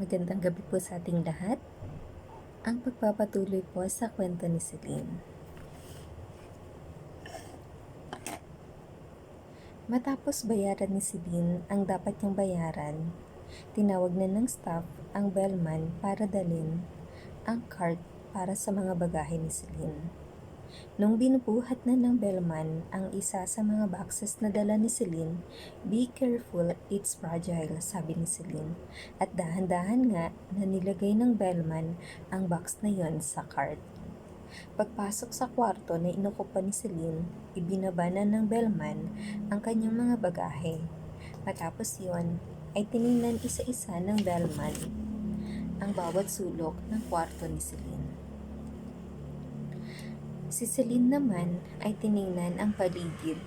Magandang gabi po sa ating lahat. Ang pagpapatuloy po sa kwento ni Celine. Matapos bayaran ni Celine ang dapat niyang bayaran, tinawag na ng staff ang bellman para dalhin ang cart para sa mga bagahe ni Celine. Nung binubuhat na ng bellman ang isa sa mga boxes na dala ni Celine, "Be careful, it's fragile," sabi ni Celine. At dahan-dahan nga na nilagay ng bellman ang box na yon sa cart. Pagpasok sa kwarto na inukupan ni Celine, ibinaba na ng bellman ang kanyang mga bagahe. Matapos yon, ay tiningnan isa-isa ng bellman ang bawat sulok ng kwarto ni Celine. Si Celine naman ay tiningnan ang paligid.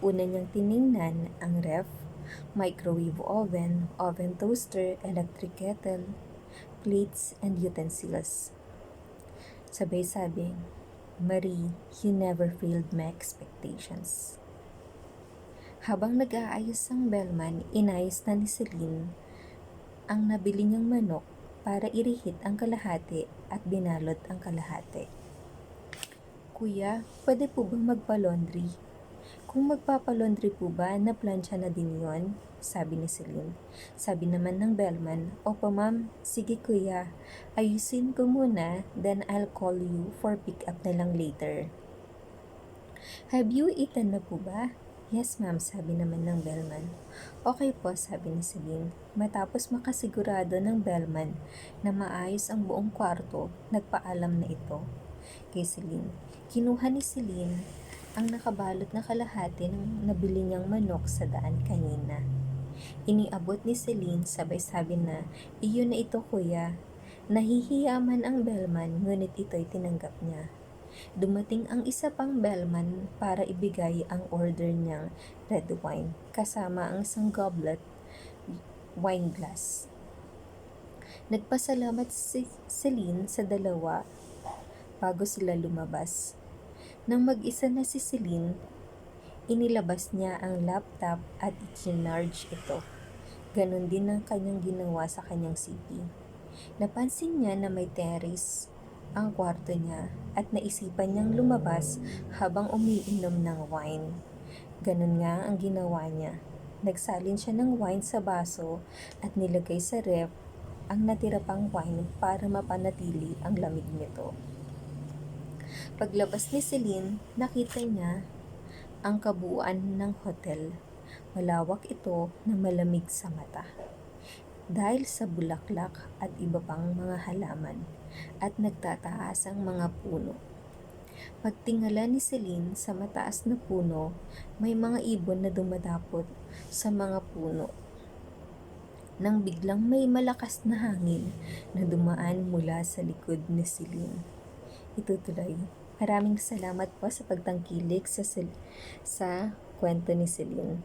Una niyang tiningnan ang ref, microwave oven, oven toaster, electric kettle, plates, and utensils. Sabay sabi, "Marie, you never failed my expectations." Habang nag-aayos ang bellman, inayos na ni Celine ang nabili niyang manok para irihit ang kalahati at binalot ang kalahati. "Kuya, pwede po bang magpa-laundry?" "Kung magpapa-laundry po ba, na-plancha na din yon?" sabi ni Celine. Sabi naman ng bellman, "Opo ma'am, sige kuya, ayusin ko muna, then I'll call you for pick up na lang later." "Have you eaten na po ba?" "Yes ma'am," sabi naman ng bellman. "Okay po," sabi ni Celine. Matapos makasigurado ng bellman na maayos ang buong kwarto, nagpaalam na ito kay Celine. Kinuha ni Celine ang nakabalot na kalahati ng nabili niyang manok sa daan kanina. Iniabot ni Celine, sabay sabi na, "Iyon na ito kuya." Nahihiya man ang bellman, ngunit ito'y tinanggap niya. Dumating ang isa pang bellman para ibigay ang order niyang red wine, kasama ang isang goblet, wine glass. Nagpasalamat si Celine sa dalawa bago sila lumabas. Nang mag-isa na si Celine, inilabas niya ang laptop at i-charge ito. Ganon din ang kanyang ginawa sa kanyang CP. Napansin niya na may terrace ang kwarto niya at naisipan niyang lumabas habang umiinom ng wine. Ganon nga ang ginawa niya. Nagsalin siya ng wine sa baso at nilagay sa ref ang natira pang wine para mapanatili ang lamig nito. Paglabas ni Celine, nakita niya ang kabuuan ng hotel. Malawak ito na malamig sa mata dahil sa bulaklak at iba pang mga halaman at nagtataas ang mga puno. Pagtingala ni Celine sa mataas na puno, may mga ibon na dumadapot sa mga puno. Nang biglang may malakas na hangin na dumaan mula sa likod ni Celine. Itutuloy. Maraming salamat po sa pagtangkilik sa kwento ni Celine.